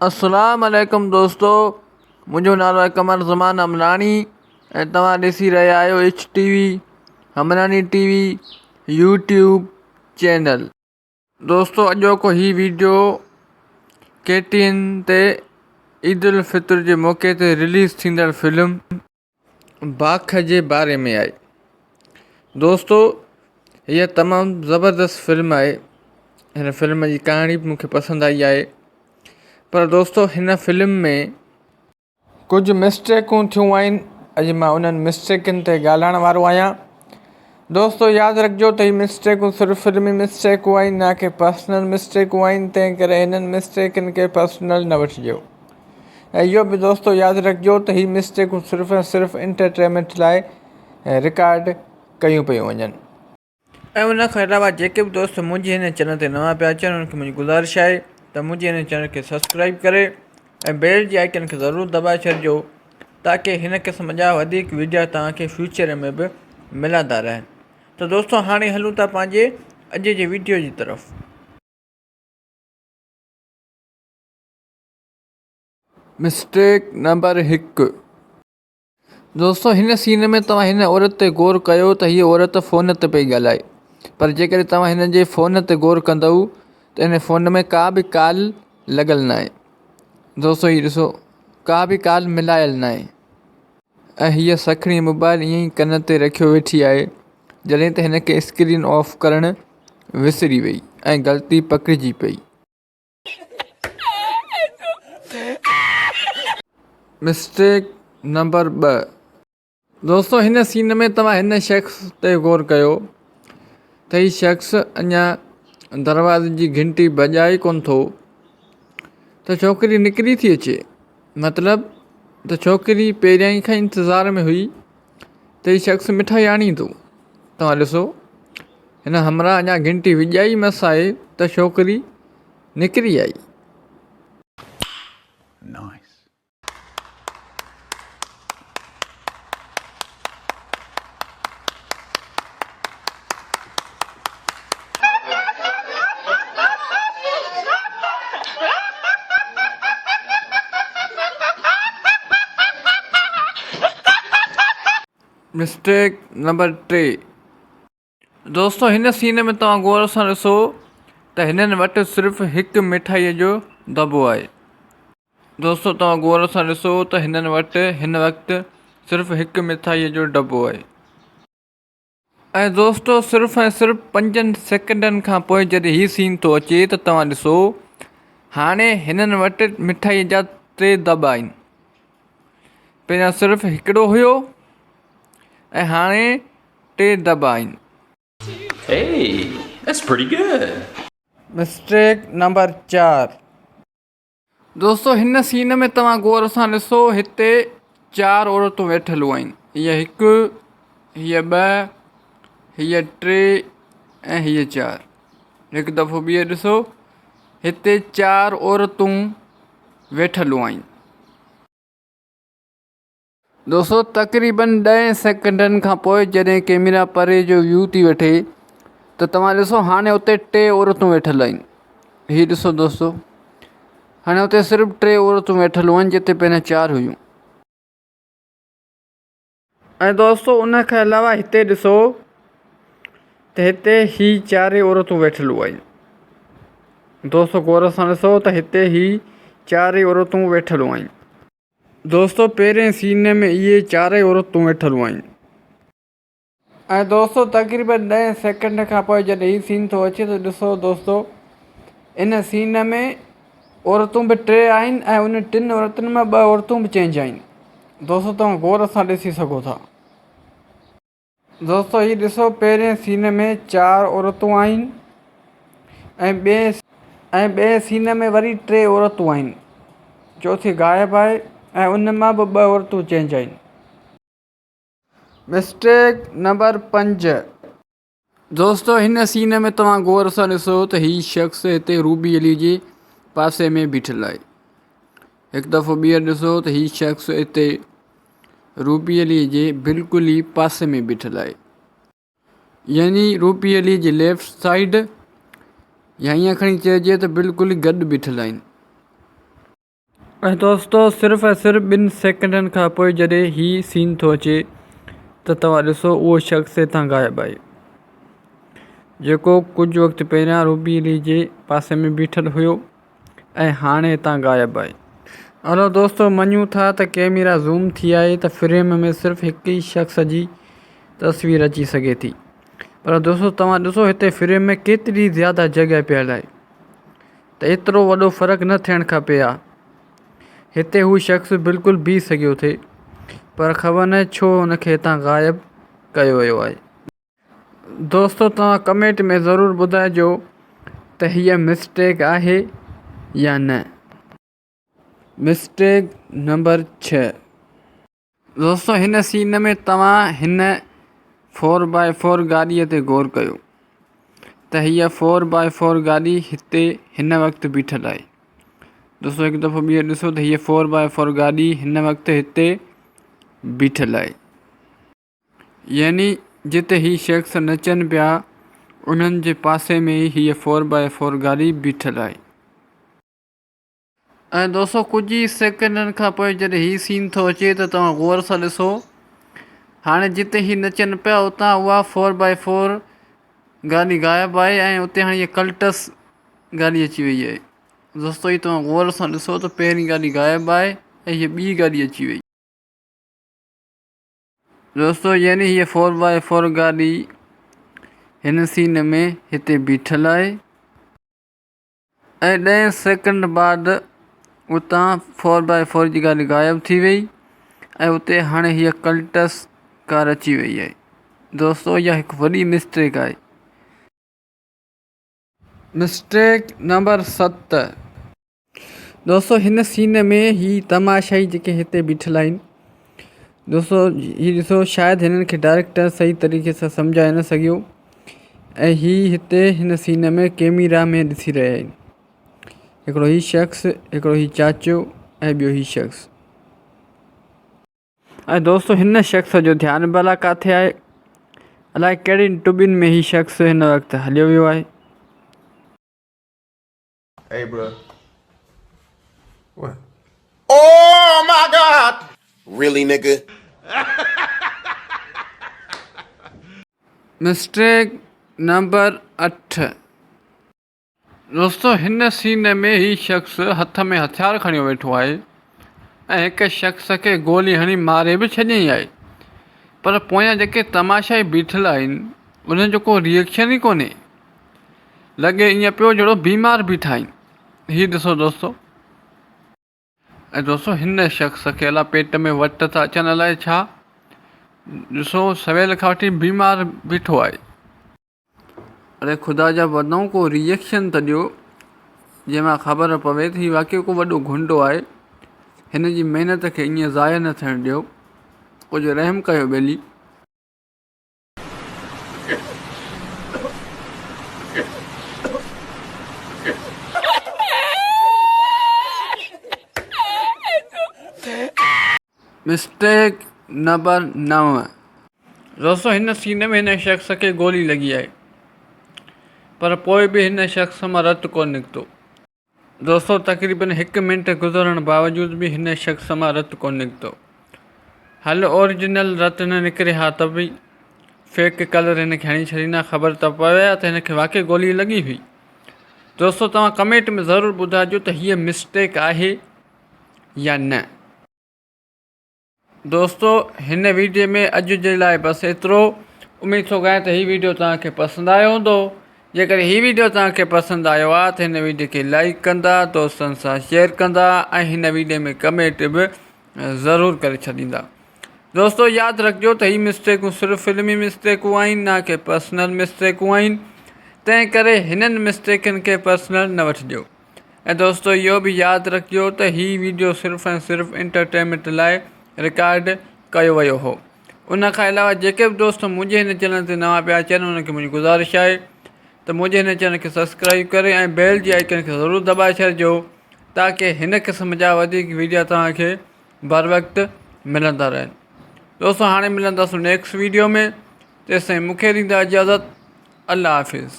अस्सलाम वालेकुम दोस्तों, मुंहिंजो नालो आहे कमर ज़मान अमलानी ऐं तव्हां ॾिसी रहिया आहियो HTV हमलानी TV यूट्यूब चैनल। दोस्तों, अॼोको हीउ वीडियो KTN ते ईद उल फितर जे मौक़े ते रिलीज़ थींदड़ फिल्म बाख जे बारे में आहे। दोस्तों, हीअ तमामु ज़बरदस्त फिल्म आहे। हिन फिल्म जी कहाणी बि मूंखे पसंदि आई आहे, पर दोस्तों हिन फिल्म में कुझु मिस्टेकूं थियूं आहिनि। अॼु मां उन्हनि मिस्टेकनि ते ॻाल्हाइण वारो आहियां। दोस्तों, यादि रखिजो त हीअ मिस्टेकूं सिर्फ़ु फिल्मी मिस्टेकूं आहिनि, न कि पर्सनल मिस्टेकूं आहिनि। तंहिं करे हिननि मिस्टेकनि खे पर्सनल न वठिजो। ऐं इहो बि दोस्तों यादि रखिजो त हीअ मिस्टेकूं सिर्फ़ु ऐं सिर्फ़ु एंटरटेनमेंट लाइ रिकॉर्ड कयूं पियूं वञनि। ऐं उन खां अलावा जेके बि दोस्त मुंहिंजे हिन चैनल ते नवां पिया अचनि, उन्हनि खे मुंहिंजी गुज़ारिश आहे त मुंहिंजे हिन चैनल खे सब्सक्राइब करे ऐं बेल जी आइकन खे ज़रूरु दॿाए छॾिजो, ताकी हिन क़िस्म जा वधीक वीडियो तव्हांखे फ्यूचर में बि मिलंदा रहनि। त दोस्तों, हाणे हलूं था पंहिंजे अॼु जे वीडियो जी तरफ़। Mistake number 1। दोस्तों, हिन सीन में तव्हां हिन औरत ते गौर कयो त हीअ औरत फ़ोन ते पई ॻाल्हाए, पर जेकॾहिं तव्हां हिन जे फ़ोन ते गौर कंदव त हिन फ़ोन में का बि कॉल लॻल न आहे। दोस्तों, हीअ ॾिसो, का बि कॉल मिलायल न आहे ऐं हीअ सखणी मोबाइल ईअं ई कन ते रखियो वेठी आहे, जॾहिं त हिन खे स्क्रीन ऑफ करणु विसरी वई ऐं ग़लती पकड़िजी पई। Mistake number 2। दोस्तों, हिन सीन में तव्हां हिन शख़्स ते गौर कयो त हीउ शख़्स अञा दरवाज़े जी घंटी बजाए कोन थो त छोकिरी निकिरी थी अचे। मतिलबु त छोकिरी पहिरियां ई खां इंतज़ार में हुई त हीउ शख़्स मिठाई आणींदो। तव्हां ॾिसो, हिन हमरा अञा घंटी विॼाई मस आहे त छोकिरी निकिरी आई। Mistake number 3। दोस्तों, हिन सीन में तव्हां गौर सां ॾिसो त हिननि वटि सिर्फ़ु हिकु मिठाईअ जो दॿो आहे। दोस्तों, तव्हां गौर सां ॾिसो त हिननि वटि हिन वक़्तु सिर्फ़ु हिकु मिठाईअ जो दॿो आहे। ऐं दोस्तों, सिर्फ़ु ऐं सिर्फ़ु 5 सेकंडनि खां पोइ जॾहिं हीउ सीन थो अचे त तव्हां ॾिसो, हाणे हिननि वटि मिठाईअ जा 3 दॿा आहिनि। पहिरियां सिर्फ़ु हिकिड़ो हुयो ऐं हाणे 3 दॿा आहिनि। Hey, that's pretty good. Mistake number 4। दोस्तों, हिन सीन में तव्हां गौर सां ॾिसो, हिते 4 औरतूं वेठियूं आहिनि। हीअ 1, हीअ 2, हीअ 3 ऐं हीअ 4। हिकु दफ़ो ॿीहर ॾिसो, हिते 4 औरतूं वेठियूं आहिनि। दोस्तों, तक़रीबन 10 सेकंडनि खां पोइ जॾहिं कैमरा परे जो व्यू थी वठे त तव्हां ॾिसो, हाणे उते 3 औरतूं वेठियल आहिनि। हीअ ॾिसो दोस्तों, हाणे उते सिर्फ़ु 3 औरतूं वेठियल आहिनि, जिते पहिरियां 4 हुयूं। ऐं दोस्तों, उन खां अलावा हिते ॾिसो त हिते ही 4 औरतूं वेठियूं आहिनि। दोस्तों, गौर सां ॾिसो त हिते ही 4 औरतूं वेठियूं आहिनि। दोस्तों, पहिरें सीन में इहे 4 औरतूं वेठियूं आहिनि। ऐं दोस्तों, तक़रीबन 10 सेकंड खां पोइ जॾहिं हीउ सीन थो अचे त ॾिसो दोस्तों, इन सीन में औरतूं बि 3 आहिनि ऐं उन 3 औरतुनि में 2 औरतूं बि चेंज आहिनि। दोस्तों, तव्हां गौर सां ॾिसी सघो था। दोस्तों, हीउ ॾिसो, पहिरें सीन में 4 औरतूं आहिनि ऐं ॿिए सीन में वरी 3 औरतूं आहिनि। चौथी गायब आहे ऐं उन मां बि 2 औरतूं चेंज आहिनि। Mistake number 5। दोस्तों, हिन सीन में तव्हां गौर सां ॾिसो त हीउ शख़्स हिते रूबी अली जे पासे में बीठल आहे। हिकु दफ़ो ॿीहर ॾिसो त हीउ शख़्स हिते रूबी अली जे बिल्कुलु ई पासे में बीठल आहे, यानी रूबी अली जे लेफ्ट साइड, या ईअं खणी चइजे त बिल्कुलु ई गॾु बीठल आहिनि। ऐं दोस्तो सिर्फ़ु ऐं सिर्फ़ु 2 सेकंडनि खां पोइ जॾहिं हीउ सीन थो अचे त तव्हां ॾिसो उहो शख़्स हितां ग़ाइबु आहे जेको कुझु वक़्तु पहिरियां रूबी अली जे पासे में बीठल हुयो ऐं हाणे हितां ग़ाइबु आहे। हलो दोस्तो मञूं था त कैमरा ज़ूम थी आहे त फ्रेम में सिर्फ़ु हिकु ई शख़्स जी तस्वीर अची सघे थी, पर दोस्तो तव्हां ॾिसो हिते फ्रेम में केतिरी ज़्यादा जॻह पियल आहे त एतिरो वॾो फ़र्क़ु न थियणु खपे हा। हिते हू शख़्स बिल्कुलु बीह सघियो थिए, पर ख़बर न छो हुनखे हितां ग़ाइबु कयो वियो आहे। दोस्तो तव्हां कमेंट में ज़रूरु ॿुधाइजो त हीअ मिस्टेक आहे या न। Mistake number 6। दोस्तो हिन सीन में तव्हां हिन 4x4 गाॾीअ ते गौर कयो त हीअ 4x4 गाॾी हिते हिन वक़्तु बीठल आहे। दोस्तो हिकु दफ़ो ॿीहर ॾिसो त हीअ 4x4 गाॾी हिन वक़्तु हिते बीठल आहे, यानी जिते हीअ शख़्स नचनि पिया उन्हनि जे पासे में ई हीअ 4x4 गाॾी बीठल आहे। ऐं दोस्तो कुझु ई सेकंडनि खां पोइ जॾहिं हीउ सीन थो अचे त तव्हां गौर सां ॾिसो, हाणे जिते हीअ नचनि पिया उतां उहा 4x4 गाॾी ग़ाइबु आहे ऐं उते हाणे हीअ कल्टस गाॾी अची वई आहे। दोस्तो ही तव्हां गौर सां ॾिसो त पहिरीं गाॾी ग़ाइबु आहे ऐं हीअ ॿी गाॾी अची वई। दोस्तो यानी हीअ 4x4 गाॾी हिन सीन में हिते बीठल आहे ऐं 10 सेकंड बाद उतां 4x4 जी गाॾी ग़ाइबु थी वई ऐं उते हाणे हीअ कल्टस कार अची वई आहे। दोस्तो इहा हिकु वॾी मिस्टेक आहे। Mistake number 7। दोस्तो हिन सीन में ही तमाशाई जेके हिते बीठल आहिनि, दोस्तो हीउ ॾिसो शायदि हिननि खे डायरेक्टर सही तरीक़े सां सम्झाए न सघियो ऐं हीउ हिते हिन सीन में कैमरा में ॾिसी रहिया आहिनि। हिकिड़ो ही शख़्स, हिकिड़ो ही चाचो ऐं ॿियो ही शख़्स। ऐं दोस्तो हिन शख़्स जो ध्यानु भला किथे आहे, अलाए कहिड़ियुनि टुबियुनि में ही शख़्स हिन वक़्तु हलियो वियो आहे। Hey, bro. What? Oh my God! Really, nigga? Mistake number 8। दोस्तो हिन सीन में ही शख़्स हथ में हथियार खणी वेठो आहे ऐं हिकु शख़्स खे गोली हणी मारे बि छॾियईं आहे, पर पोयां जेके तमाशाई बीठल आहिनि उन्हनि जो को रिएक्शन ई कोन्हे। लॻे ईअं पियो जहिड़ो बीमार बीठा आहिनि। हीउ ॾिसो दोस्तो, ऐं दोस्तो हिन शख़्स खे अलाए पेट में वट था अचनि अलाए छा, ॾिसो सवेल खां वठी बीमार बीठो आहे। अरे ख़ुदा जा वॾो को रिएक्शन त ॾियो जंहिंमां ख़बर पवे त हीउ वाक़ई को वॾो गुंडो आहे। हिन जी महिनत खे ईअं ज़ाया न थियणु ॾियो, कुझु रहम कयो ॿेली। Mistake number 9। दोस्तो हिन सीन में हिन शख़्स खे गोली लॻी आहे, पर पोइ बि हिन शख़्स मां रतु कोन निकितो। दोस्तो तक़रीबन 1 मिंट गुज़रण बावजूदि बि हिन शख़्स मां रतु कोन निकितो। हल ओरिजिनल रतु न निकिरे हा त बि फेक कलर हिनखे हणी छॾींदा, ख़बर त पवे हा त हिनखे वाक़ई गोली लॻी हुई। दोस्तो तव्हां कमेंट में ज़रूरु ॿुधाइजो त हीअ मिस्टेक आहे या न। दोस्तो हिन वीडियो में अॼु जे लाइ बसि एतिरो। उमेदु थो कयां त हीउ वीडियो तव्हांखे पसंदि आयो हूंदो। जेकर हीउ वीडियो तव्हांखे पसंदि आयो आहे त हिन वीडियो खे लाइक कंदा, दोस्तनि सां शेयर कंदा ऐं हिन वीडियो में कमेंट बि ज़रूरु करे छॾींदा। दोस्तो यादि रखिजो त हीअ मिस्टेकूं सिर्फ़ु फिल्मी मिस्टेकूं आहिनि, न कि पर्सनल मिस्टेकूं आहिनि। तंहिं करे हिननि मिस्टेकनि खे पर्सनल न वठिजो। ऐं दोस्तो इहो बि यादि रखिजो त हीउ वीडियो सिर्फ़ु ऐं सिर्फ़ु एंटरटेनमेंट लाइ रिकॉर्ड कयो वियो हो। उन खां अलावा जेके बि दोस्त मुंहिंजे हिन चैनल ते नवां पिया अचनि उनखे मुंहिंजी गुज़ारिश आहे त मुंहिंजे हिन चैनल खे सब्सक्राइब करे ऐं बेल जी आइकन खे ज़रूरु दॿाए छॾिजो, ताकी हिन क़िस्म जा वधीक वीडियो तव्हांखे बर वक़्तु मिलंदा रहनि। दोस्तो हाणे मिलंदासीं नेक्स्ट वीडियो में, तेसिताईं मूंखे ॾींदा इजाज़त। अल्लाह हाफ़िज़।